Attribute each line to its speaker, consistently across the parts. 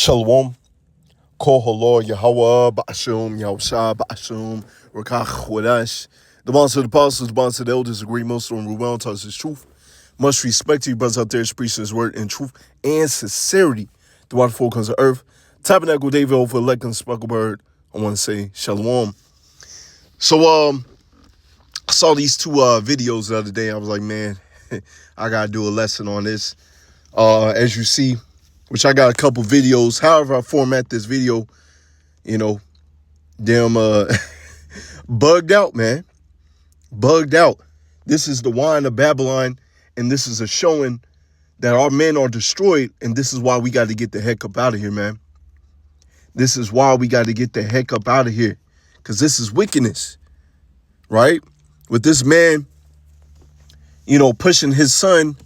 Speaker 1: Shalom, Koholor, Yahweh, Ba'ashum, Yahushua, Ba'ashum, Rakach, Wadash. The bonds of the apostles, the bonds of the elders, agree most on Ruel tells his truth. Much respect to you brothers out there preaching his word in truth and sincerity. The water four comes of earth. Tabernacle David over elect and speckled bird. I want to say Shalom. So, I saw these two videos the other day. I was like, man, I got to do a lesson on this. As you see, which I got a couple videos. However I format this video, damn bugged out, man. Bugged out. This is the wine of Babylon, and this is a showing that our men are destroyed, and this is why we got to get the heck up out of here, man. This is why we got to get the heck up out of here, because this is wickedness, right? With this man, pushing his son,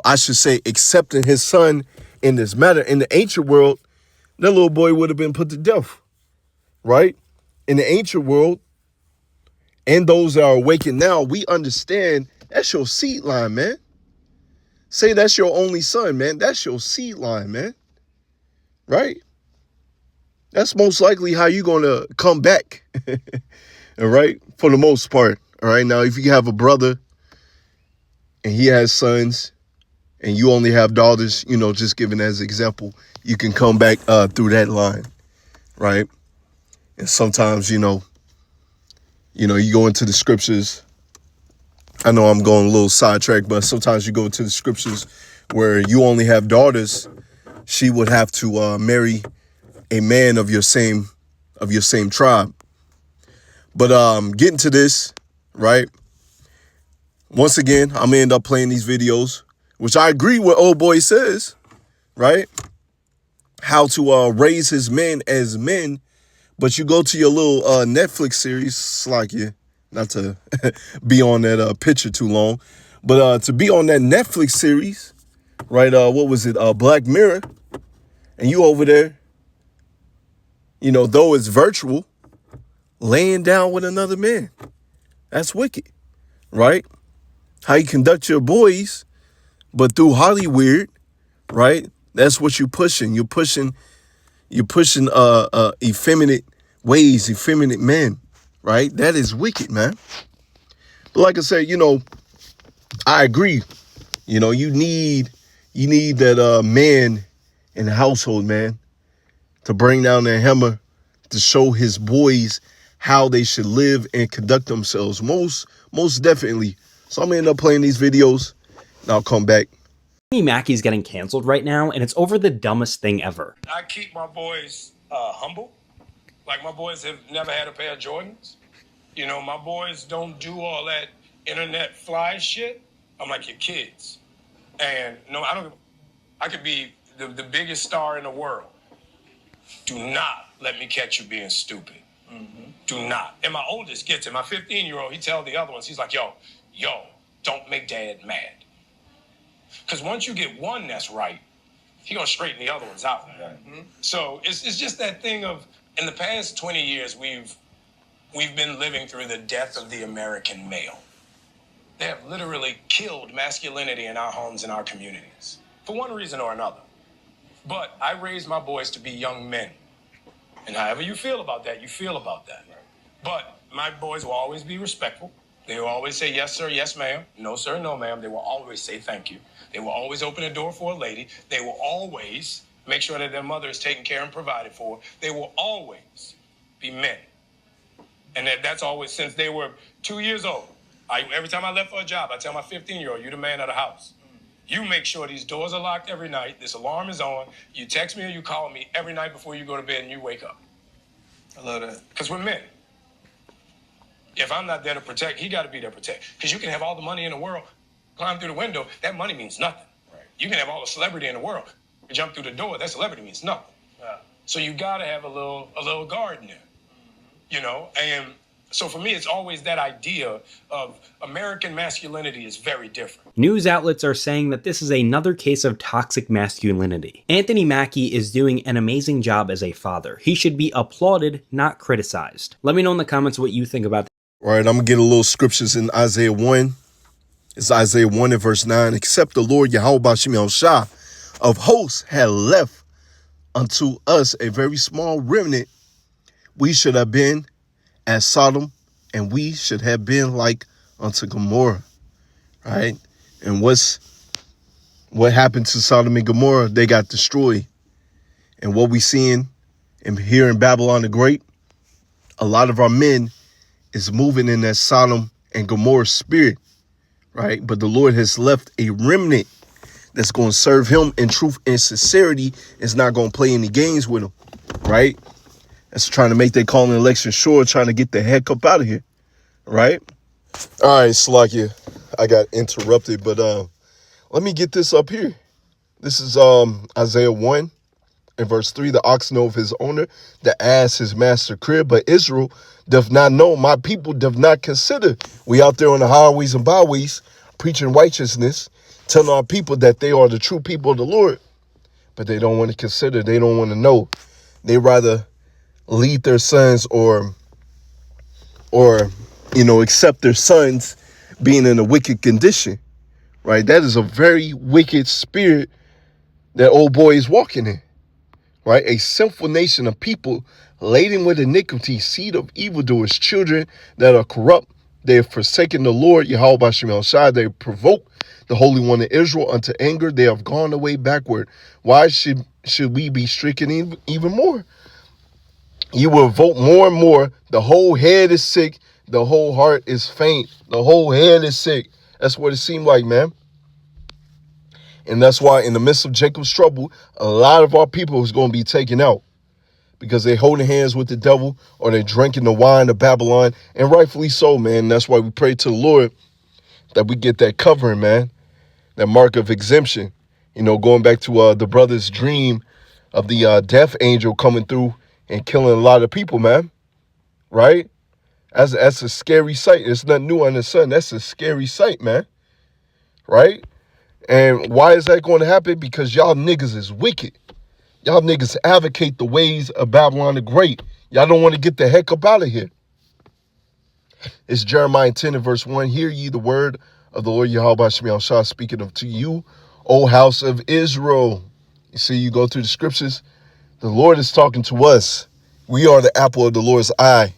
Speaker 1: I should say accepting his son in this matter. In the ancient world, that little boy would have been put to death, right? In the ancient world, and those that are awakened now, we understand that's your seed line, man. Say that's your only son, man. That's your seed line, man. Right? That's most likely how you're going to come back. All right? For the most part. All right? Now, if you have a brother and he has sons and you only have daughters, just giving as an example, you can come back through that line. Right? And sometimes, you go into the scriptures. I know I'm going a little sidetracked, but sometimes you go into the scriptures where you only have daughters. She would have to marry a man of your same tribe. But getting to this, right? Once again, I'm gonna end up playing these videos, which I agree with old boy says, right? How to raise his men as men. But you go to your little Netflix series, Slakia, not to be on that picture too long, but to be on that Netflix series, right? What was it? Black Mirror. And you over there, though it's virtual, laying down with another man. That's wicked, right? How you conduct your boys, but through Hollywood, right? That's what you're pushing. You're pushing effeminate ways, effeminate men, right? That is wicked, man. But like I said, I agree. You need that man in the household, man, to bring down that hammer to show his boys how they should live and conduct themselves. Most definitely. So I'm gonna end up playing these videos and I'll come back.
Speaker 2: Mackey's getting canceled right now, and it's over the dumbest thing ever.
Speaker 3: I keep my boys humble. Like, my boys have never had a pair of Jordans. My boys don't do all that internet fly shit. I'm like your kids. And no, I could be the biggest star in the world. Do not let me catch you being stupid. Mm-hmm. Do not. And my oldest gets it. My 15-year-old, he tells the other ones, he's like, yo, don't make dad mad. Because once you get one that's right, he gonna straighten the other ones out. Mm-hmm. So it's just that thing of, in the past 20 years, we've been living through the death of the American male. They have literally killed masculinity in our homes and our communities for one reason or another. But I raised my boys to be young men. And however you feel about that, you feel about that. But my boys will always be respectful. They will always say, yes, sir, yes, ma'am. No, sir, no, ma'am. They will always say thank you. They will always open a door for a lady. They will always make sure that their mother is taken care and provided for. They will always be men. And that's always since they were 2 years old. Every time I left for a job, I tell my 15-year-old, you're the man of the house. You make sure these doors are locked every night. This alarm is on. You text me or you call me every night before you go to bed and you wake up.
Speaker 4: I love that.
Speaker 3: Because we're men. If I'm not there to protect, he got to be there to protect. Because you can have all the money in the world, climb through the window, that money means nothing. Right. You can have all the celebrity in the world, you jump through the door, that celebrity means nothing. Yeah. So you got to have a little guard in there, And so for me, it's always that idea of American masculinity is very different.
Speaker 2: News outlets are saying that this is another case of toxic masculinity. Anthony Mackie is doing an amazing job as a father. He should be applauded, not criticized. Let me know in the comments what you think about that.
Speaker 1: All right, I'm going to get a little scriptures in Isaiah 1. It's Isaiah 1 and verse 9. Except the Lord Yahweh Bashim Yahushua of hosts had left unto us a very small remnant, we should have been as Sodom, and we should have been like unto Gomorrah, right? And what happened to Sodom and Gomorrah? They got destroyed. And what we seeing and here in Babylon the Great, a lot of our men is moving in that Sodom and Gomorrah spirit, right? But the Lord has left a remnant that's going to serve him in truth and sincerity, is not going to play any games with him, right? That's trying to make their calling election sure, trying to get the heck up out of here, right? All right, Slakia, I got interrupted, but let me get this up here. This is Isaiah 1 and verse 3. The ox knoweth his owner, the ass his master crib, but Israel doth not know, my people doth not consider. We out there on the highways and byways preaching righteousness, telling our people that they are the true people of the Lord, but they don't want to consider, they don't want to know. They rather lead their sons or accept their sons being in a wicked condition, right? That is a very wicked spirit that old boy is walking in, right? A sinful nation of people laden with iniquity, seed of evildoers, children that are corrupt. They have forsaken the Lord, Yahweh Bashem El Shai. They provoke the Holy One of Israel unto anger. They have gone away backward. Why should we be stricken even more? You will vote more and more. The whole head is sick. The whole heart is faint. The whole head is sick. That's what it seemed like, man. And that's why in the midst of Jacob's trouble, a lot of our people is going to be taken out because they're holding hands with the devil or they're drinking the wine of Babylon. And rightfully so, man. That's why we pray to the Lord that we get that covering, man, that mark of exemption. Going back to the brother's dream of the death angel coming through and killing a lot of people, man, right? That's a scary sight. It's nothing new under the sun. That's a scary sight, man, right? And why is that going to happen? Because y'all niggas is wicked. Y'all niggas advocate the ways of Babylon the Great. Y'all don't want to get the heck up out of here. It's Jeremiah 10 and verse 1. Hear ye the word of the Lord Yahweh Bashem El Shai speaking unto you, O house of Israel. You see, you go through the scriptures. The Lord is talking to us. We are the apple of the Lord's eye.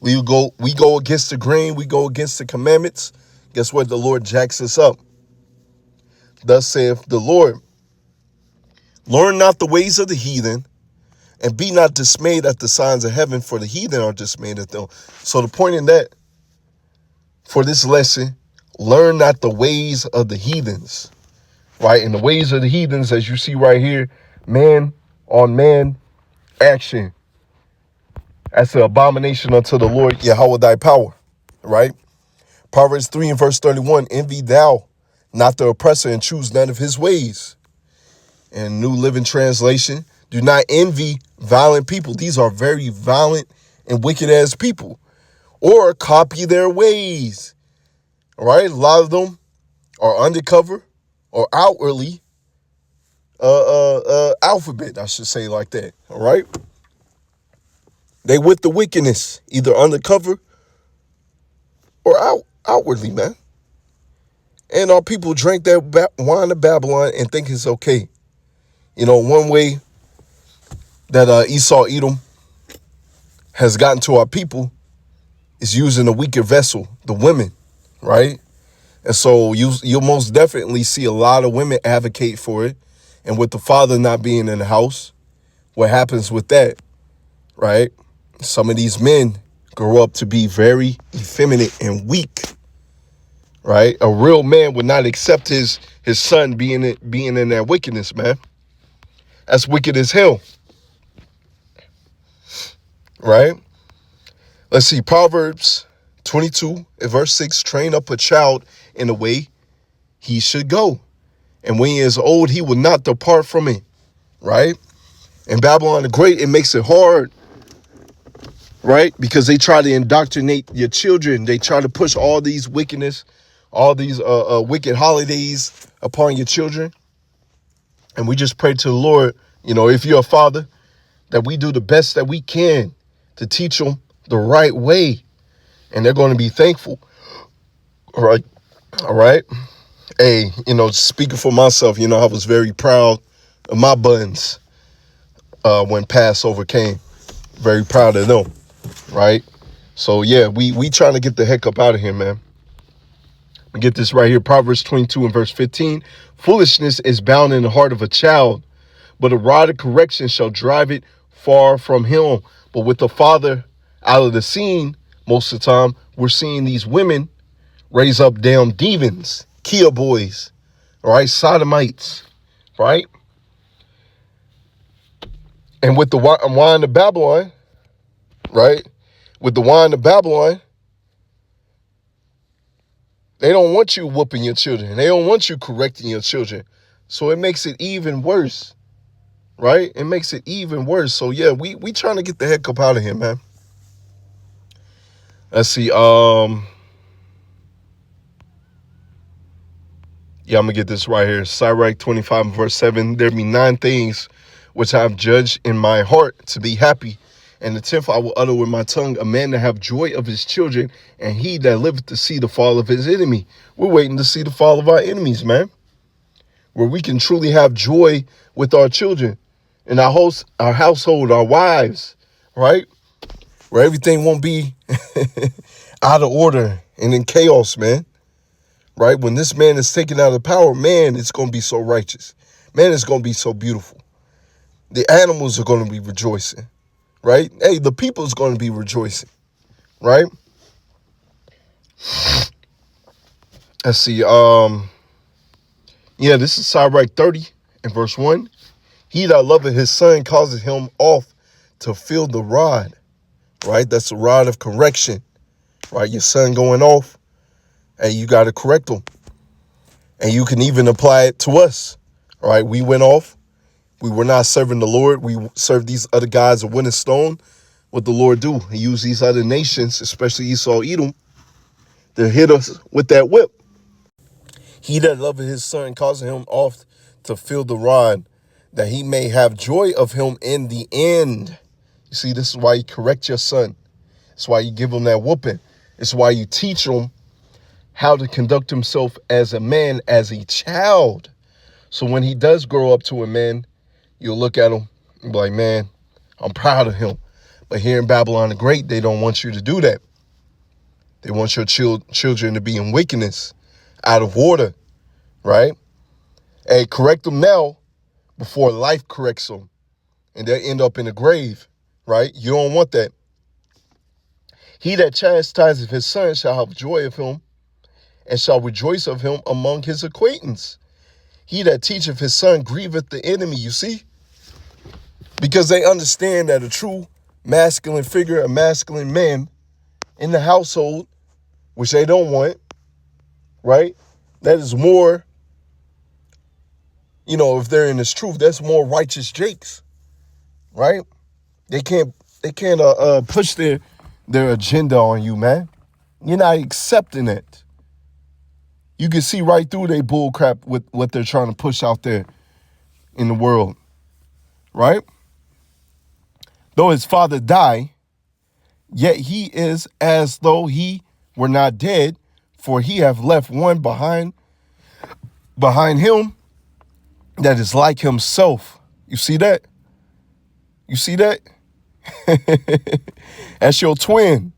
Speaker 1: We go against the grain. We go against the commandments. Guess what? The Lord jacks us up. Thus saith the Lord, learn not the ways of the heathen, and be not dismayed at the signs of heaven, for the heathen are dismayed at them. So the point in that, for this lesson, learn not the ways of the heathens, right? And the ways of the heathens, as you see right here, man on man action. That's an abomination unto the Lord Yahweh thy power, right? Proverbs 3 and verse 31, envy thou not the oppressor and choose none of his ways. And New Living Translation, do not envy violent people. These are very violent and wicked ass people. Or copy their ways. All right? A lot of them are undercover or outwardly alphabet, I should say, like that. All right? They with the wickedness, either undercover or outwardly, man. And our people drink that wine of Babylon and think it's okay. One way that Esau Edom has gotten to our people is using a weaker vessel, the women, right? And so you'll most definitely see a lot of women advocate for it. And with the father not being in the house, what happens with that, right? Some of these men grow up to be very effeminate and weak, right? A real man would not accept his son being in that wickedness, man. That's wicked as hell, right? Let's see, Proverbs 22 and verse 6, train up a child in the way he should go. And when he is old, he will not depart from it, right? And Babylon the Great, it makes it hard, right? Because they try to indoctrinate your children. They try to push all these wickedness, all these wicked holidays upon your children. And we just pray to the Lord, if you're a father, that we do the best that we can to teach them the right way. And they're going to be thankful. All right. All right. Hey, speaking for myself, I was very proud of my buttons. when Passover came. Very proud of them, right? So yeah, we trying to get the heck up out of here, man. We get this right here, Proverbs 22 and verse 15. Foolishness is bound in the heart of a child, but a rod of correction shall drive it far from him. But with the father out of the scene, most of the time, we're seeing these women raise up damn demons, Kia boys, right? Sodomites, right? And with the wine of Babylon, right? With the wine of Babylon, they don't want you whooping your children. They don't want you correcting your children. So it makes it even worse, right? It makes it even worse. So yeah, we trying to get the heck up out of here, man. Let's see. Yeah, I'm gonna get this right here. Sirach 25 verse 7. There be 9 things which I have judged in my heart to be happy. And the 10th I will utter with my tongue, a man to have joy of his children, and he that liveth to see the fall of his enemy. We're waiting to see the fall of our enemies, man. Where we can truly have joy with our children and our household, our wives, right? Where everything won't be out of order and in chaos, man. Right? When this man is taken out of power, man, it's going to be so righteous. Man, it's going to be so beautiful. The animals are going to be rejoicing, right? Hey, the people is going to be rejoicing, right? Let's see. Yeah, this is Sirach 30 and verse 1. He that loveth his son causes him off to feel the rod, right? That's the rod of correction, right? Your son going off, and you got to correct him. And you can even apply it to us, all right? We went off. We were not serving the Lord. We served these other guys a winning stone. What the Lord do? He used these other nations, especially Esau, Edom, to hit us with that whip. He that loveth his son causing him oft to feel the rod, that he may have joy of him in the end. You see, this is why you correct your son. It's why you give him that whooping. It's why you teach him how to conduct himself as a man, as a child. So when he does grow up to a man, you'll look at him and be like, man, I'm proud of him. But here in Babylon the Great, they don't want you to do that. They want your children to be in wickedness, out of order, right? Hey, correct them now before life corrects them. And they'll end up in the grave, right? You don't want that. He that chastiseth his son shall have joy of him, and shall rejoice of him among his acquaintance. He that teacheth his son grieveth the enemy, you see? Because they understand that a true masculine figure, a masculine man in the household, which they don't want, right? That is more, if they're in this truth, that's more righteous Jakes, right? They can't push their agenda on you, man. You're not accepting it. You can see right through they bull crap with what they're trying to push out there in the world, right? Though his father die, yet he is as though he were not dead, for he have left one behind him that is like himself. You see that? You see that? That's your twin.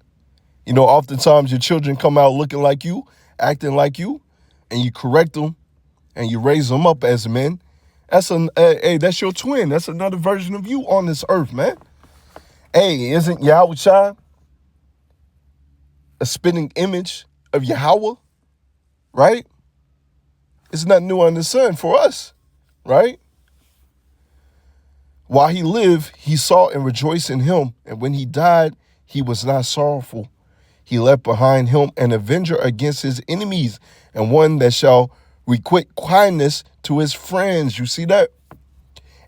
Speaker 1: Oftentimes your children come out looking like you, acting like you, and you correct them and you raise them up as men. That's your twin. That's another version of you on this earth, man. Hey, isn't Yahweh a spitting image of Yahweh? Right? It's nothing new under the sun for us, right? While he lived, he saw and rejoiced in him. And when he died, he was not sorrowful. He left behind him an avenger against his enemies, and one that shall requite kindness to his friends. You see that?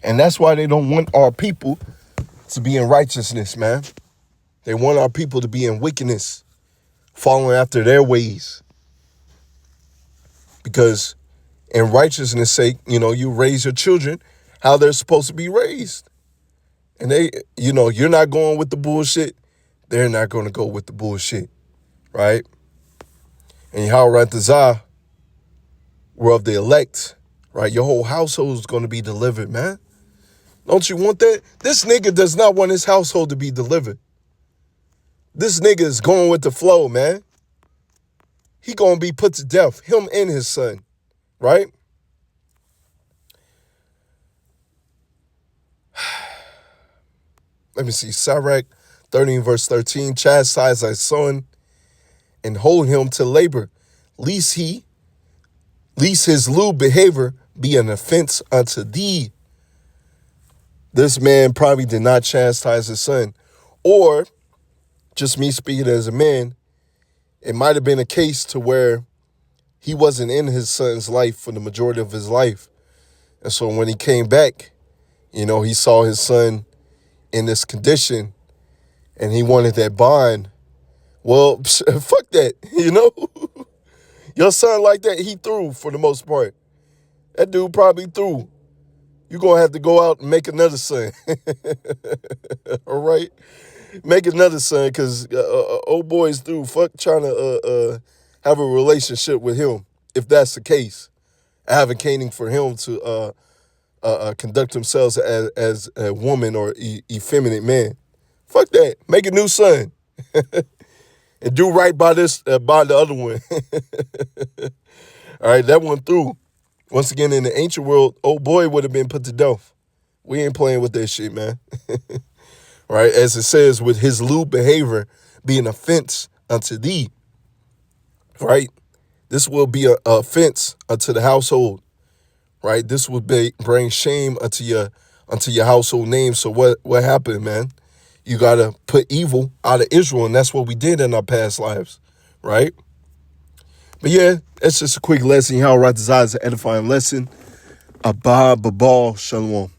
Speaker 1: And that's why they don't want our people to be in righteousness, man. They want our people to be in wickedness, following after their ways. Because in righteousness' sake, you raise your children how they're supposed to be raised. And you're not going with the bullshit. They're not going to go with the bullshit, right? And Yahweh Ratazah were of the elect, right? Your whole household is going to be delivered, man. Don't you want that? This nigga does not want his household to be delivered. This nigga is going with the flow, man. He gonna be put to death, him and his son, right? Let me see, Sirach 13 verse 13, chastise thy son and hold him to labor, lest his lewd behavior be an offense unto thee. This man probably did not chastise his son. Or, just me speaking as a man, it might have been a case to where he wasn't in his son's life for the majority of his life. And so when he came back, he saw his son in this condition and he wanted that bond. Well, fuck that, Your son like that, he threw for the most part. That dude probably threw. You're going to have to go out and make another son. All right? Make another son because old boy's through. Fuck trying to have a relationship with him, if that's the case. Advocating for him to conduct themselves as a woman or effeminate man. Fuck that. Make a new son. And do right by by the other one. All right, that one through. Once again, in the ancient world, old boy would have been put to death. We ain't playing with that shit, man. Right? As it says, with his lewd behavior be an offense unto thee. Right? This will be an offense unto the household. Right? This will bring shame unto your household name. So what happened, man? You got to put evil out of Israel, and that's what we did in our past lives. Right? But yeah, that's just a quick lesson. How I desire is an edifying lesson. Abba, Babal, Shalom.